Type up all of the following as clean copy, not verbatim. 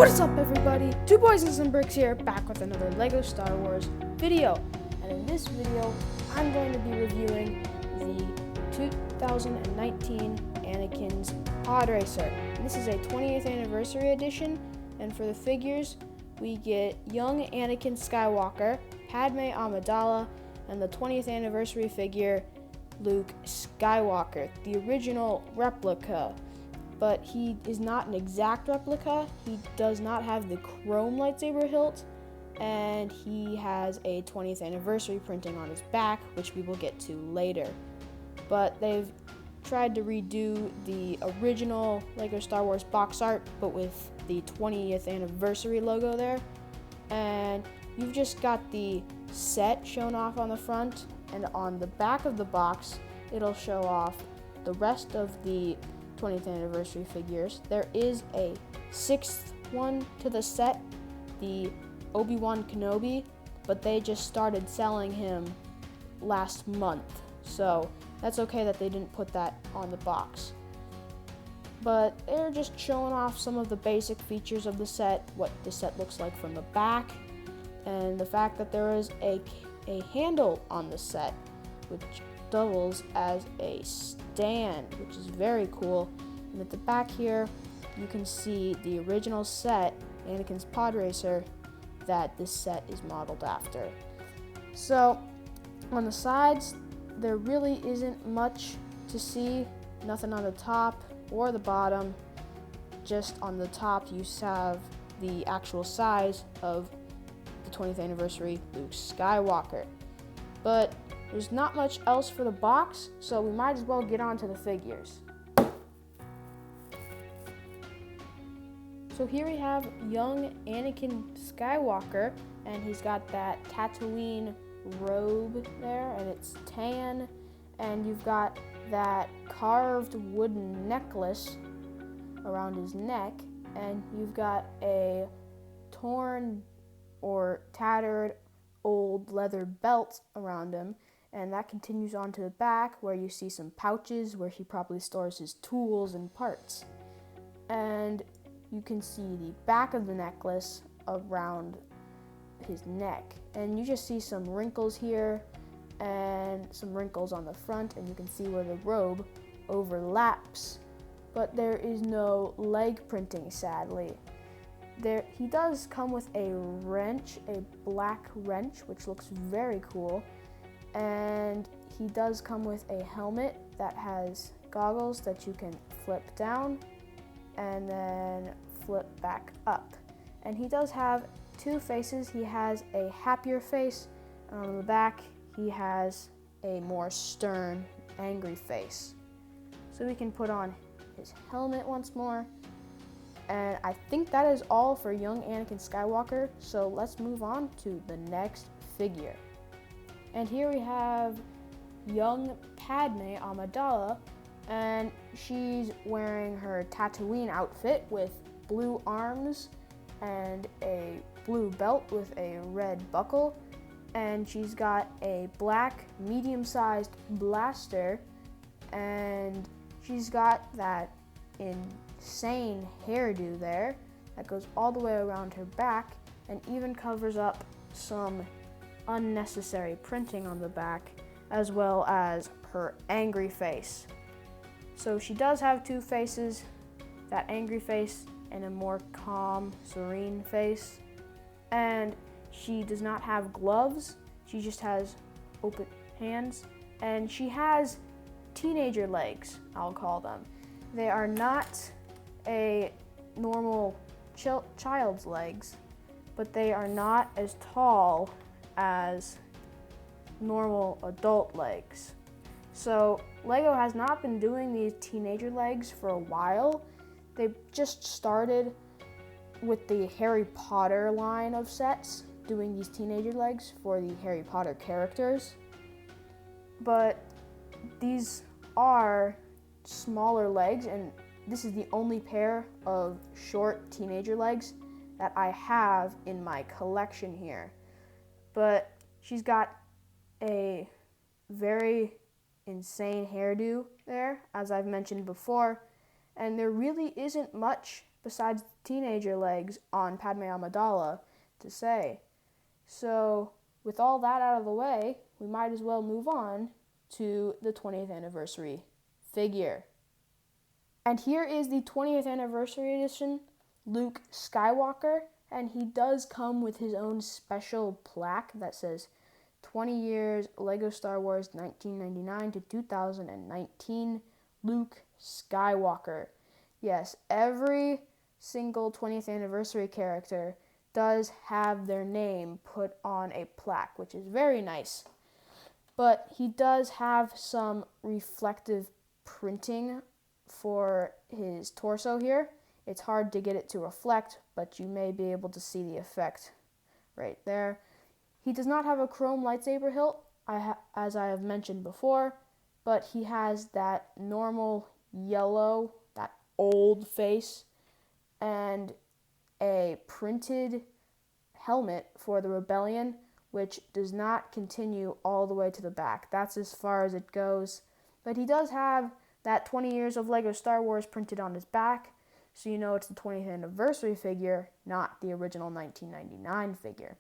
What is up, everybody? Two Boys and Some Bricks here, back with another LEGO Star Wars video. And in this video, I'm going to be reviewing the 2019 Anakin's Podracer. And this is a 20th anniversary edition, and for the figures, we get young Anakin Skywalker, Padme Amidala, and the 20th anniversary figure, Luke Skywalker, the original replica. But he is not an exact replica. He does not have the chrome lightsaber hilt, and he has a 20th anniversary printing on his back, which we will get to later. But they've tried to redo the original LEGO Star Wars box art, but with the 20th anniversary logo there. And you've just got the set shown off on the front, and on the back of the box, it'll show off the rest of the 20th anniversary figures. There is a sixth one to the set, the Obi-Wan Kenobi, but they just started selling him last month, so that's okay that they didn't put that on the box. But they're just showing off some of the basic features of the set, what the set looks like from the back, and the fact that there is a handle on the set, which doubles as a stand, which is very cool. And at the back here, you can see the original set, Anakin's Podracer, that this set is modeled after. So, on the sides, there really isn't much to see, nothing on the top or the bottom. Just on the top, you have the actual size of the 20th anniversary Luke Skywalker. But there's not much else for the box, so we might as well get on to the figures. So here we have young Anakin Skywalker, and he's got that Tatooine robe there, and it's tan, and you've got that carved wooden necklace around his neck, and you've got a torn or tattered old leather belt around him, and that continues on to the back where you see some pouches where he probably stores his tools and parts. And you can see the back of the necklace around his neck, and you just see some wrinkles here and some wrinkles on the front, and you can see where the robe overlaps, but there is no leg printing, sadly. He does come with a wrench, a black wrench, which looks very cool. And he does come with a helmet that has goggles that you can flip down and then flip back up. And he does have two faces. He has a happier face, and on the back he has a more stern, angry face. So we can put on his helmet once more. And I think that is all for young Anakin Skywalker, so let's move on to the next figure. And here we have young Padme Amidala, and she's wearing her Tatooine outfit with blue arms and a blue belt with a red buckle, and she's got a black medium-sized blaster, and she's got that insane hairdo there that goes all the way around her back and even covers up some unnecessary printing on the back, as well as her angry face. So she does have two faces, that angry face and a more calm, serene face. And she does not have gloves, she just has open hands, and she has teenager legs, I'll call them. They are not a normal child's legs, but they are not as tall as normal adult legs. So LEGO has not been doing these teenager legs for a while. They just started with the Harry Potter line of sets, doing these teenager legs for the Harry Potter characters. But these are smaller legs, and this is the only pair of short teenager legs that I have in my collection here. But she's got a very insane hairdo there, as I've mentioned before, and there really isn't much besides the teenager legs on Padme Amidala to say. So, with all that out of the way, we might as well move on to the 20th anniversary figure. And here is the 20th anniversary edition Luke Skywalker, and he does come with his own special plaque that says 20 years LEGO Star Wars 1999 to 2019 Luke Skywalker. Yes, every single 20th anniversary character does have their name put on a plaque, which is very nice. But he does have some reflective printing for his torso here. It's hard to get it to reflect, but you may be able to see the effect right there. He does not have a chrome lightsaber hilt, as I have mentioned before, but he has that normal yellow, that old face, and a printed helmet for the Rebellion, which does not continue all the way to the back. That's as far as it goes. But he does have that 20 years of LEGO Star Wars printed on his back, so you know it's the 20th anniversary figure, not the original 1999 figure.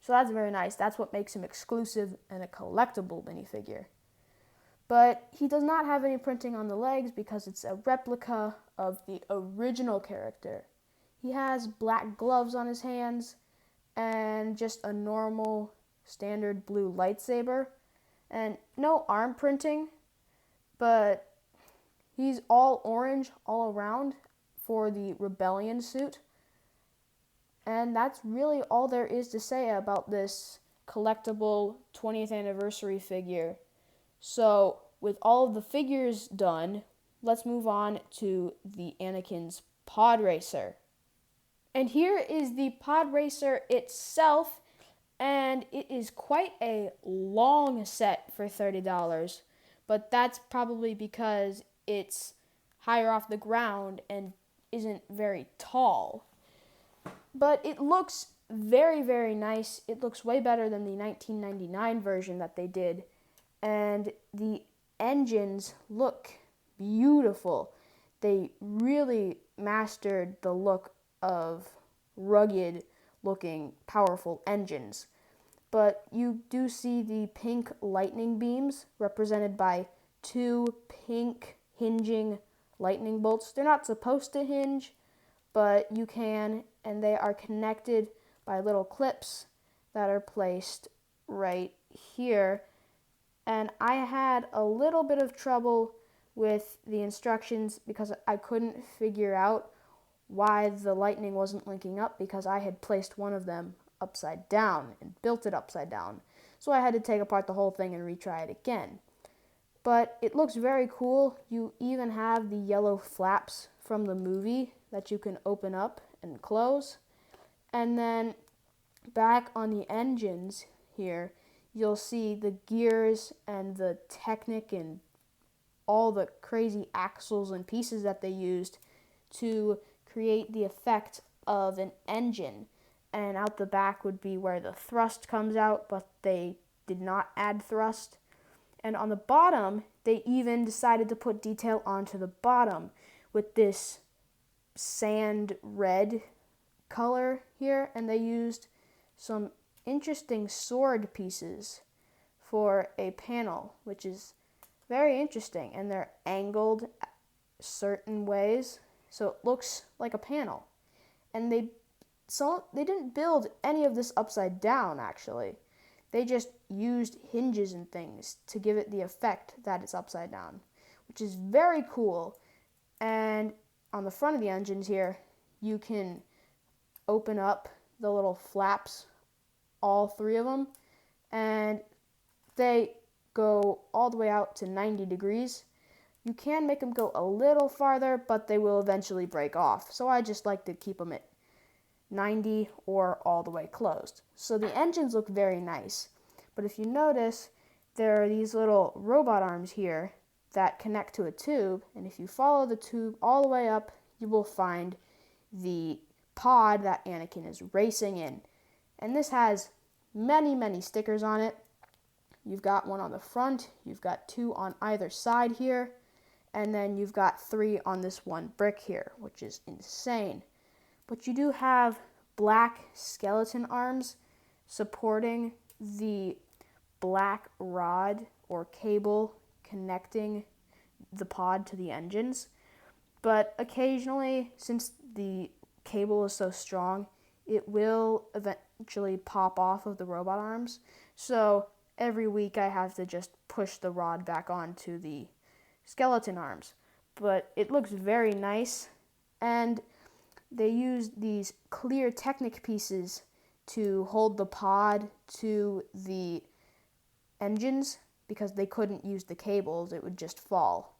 So that's very nice. That's what makes him exclusive and a collectible minifigure. But he does not have any printing on the legs because it's a replica of the original character. He has black gloves on his hands and just a normal standard blue lightsaber and no arm printing, but he's all orange all around for the Rebellion suit. And that's really all there is to say about this collectible 20th anniversary figure. So, with all of the figures done, let's move on to the Anakin's Podracer. And here is the Podracer itself, and it is quite a long set for $30, but that's probably because it's higher off the ground and isn't very tall. But it looks very, very nice. It looks way better than the 1999 version that they did. And the engines look beautiful. They really mastered the look of rugged looking, powerful engines. But you do see the pink lightning beams represented by two pink hinging lightning bolts. They're not supposed to hinge, but you can, and they are connected by little clips that are placed right here. And I had a little bit of trouble with the instructions because I couldn't figure out why the lightning wasn't linking up because I had placed one of them upside down and built it upside down. So I had to take apart the whole thing and retry it again. But it looks very cool. You even have the yellow flaps from the movie that you can open up and close. And then back on the engines here, you'll see the gears and the Technic and all the crazy axles and pieces that they used to create the effect of an engine. And out the back would be where the thrust comes out, but they did not add thrust. And on the bottom, they even decided to put detail onto the bottom with this sand red color here, and they used some interesting sword pieces for a panel, which is very interesting, and they're angled certain ways, so it looks like a panel. And they didn't build any of this upside down, actually. They just used hinges and things to give it the effect that it's upside down, which is very cool. And on the front of the engines here, you can open up the little flaps, all three of them, and they go all the way out to 90 degrees. You can make them go a little farther, but they will eventually break off. So I just like to keep them at 90 or all the way closed. So the engines look very nice. But if you notice, there are these little robot arms here that connect to a tube, and if you follow the tube all the way up, you will find the pod that Anakin is racing in. And this has many, many stickers on it. You've got one on the front, you've got two on either side here, and then you've got 3 on this one brick here, which is insane. But you do have black skeleton arms supporting the black rod or cable connecting the pod to the engines. But occasionally, since the cable is so strong, it will eventually pop off of the robot arms. So every week I have to just push the rod back onto the skeleton arms. But it looks very nice, and they use these clear Technic pieces to hold the pod to the engines because they couldn't use the cables, it would just fall.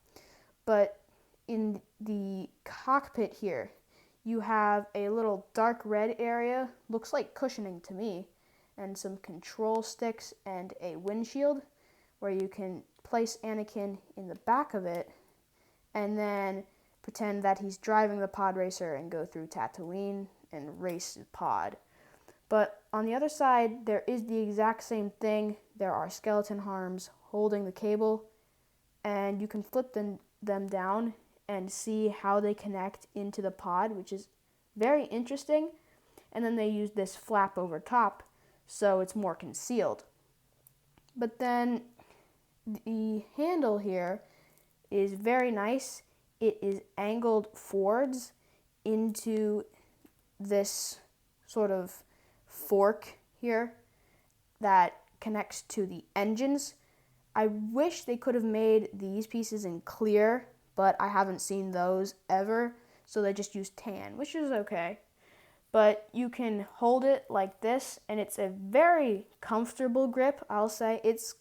But in the cockpit here, you have a little dark red area, looks like cushioning to me, and some control sticks and a windshield where you can place Anakin in the back of it and then pretend that he's driving the Podracer and go through Tatooine and race the pod. But on the other side, there is the exact same thing. There are skeleton arms holding the cable, and you can flip them down and see how they connect into the pod, which is very interesting. And then they use this flap over top, so it's more concealed. But then the handle here is very nice. It is angled forwards into this sort of fork here that connects to the engines. I wish they could have made these pieces in clear, but I haven't seen those ever, so they just use tan, which is okay. But you can hold it like this, and it's a very comfortable grip, I'll say. It's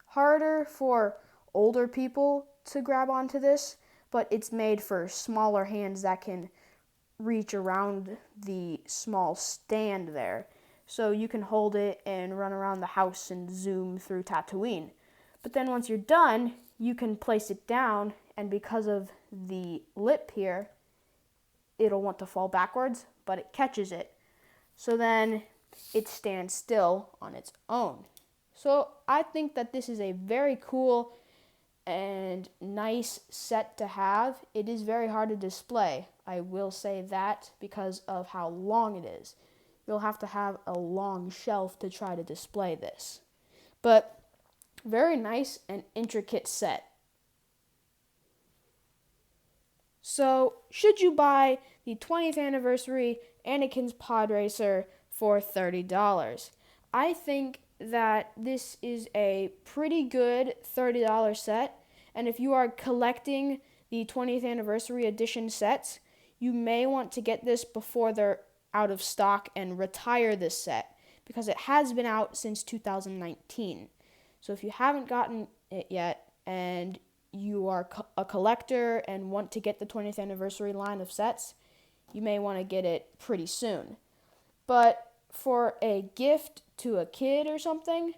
harder for older people to grab onto this, but it's made for smaller hands that can reach around the small stand there. So you can hold it and run around the house and zoom through Tatooine. But then once you're done, you can place it down, and because of the lip here, it'll want to fall backwards, but it catches it. So then it stands still on its own. So I think that this is a very cool and nice set to have. It is very hard to display, I will say that, because of how long it is. You'll have to have a long shelf to try to display this. But very nice and intricate set. So, should you buy the 20th anniversary Anakin's Podracer for $30? I think that this is a pretty good $30 set, and if you are collecting the 20th anniversary edition sets, you may want to get this before they're out of stock and retire this set, because it has been out since 2019. So if you haven't gotten it yet and you are a collector and want to get the 20th anniversary line of sets, you may want to get it pretty soon. But for a gift to a kid or something,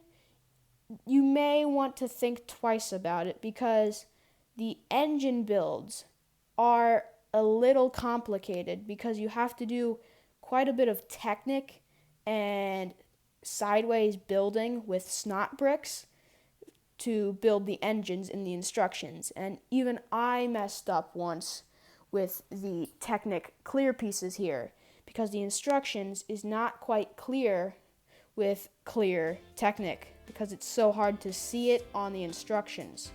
you may want to think twice about it, because the engine builds are a little complicated, because you have to do quite a bit of Technic and sideways building with snot bricks to build the engines in the instructions. And even I messed up once with the Technic clear pieces here, because the instructions is not quite clear with clear Technic, because it's so hard to see it on the instructions.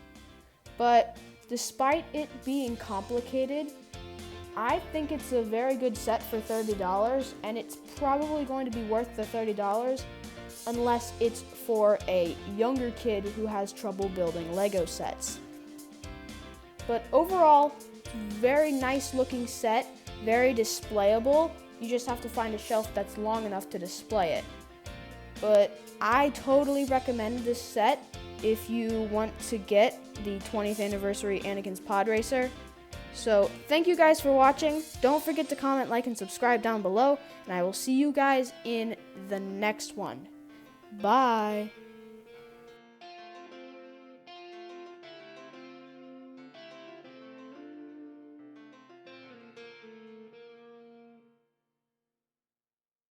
But despite it being complicated, I think it's a very good set for $30, and it's probably going to be worth the $30 unless it's for a younger kid who has trouble building Lego sets. But overall, very nice looking set, very displayable. You just have to find a shelf that's long enough to display it. But I totally recommend this set if you want to get the 20th anniversary Anakin's Podracer. So thank you guys for watching. Don't forget to comment, like, and subscribe down below, and I will see you guys in the next one. Bye.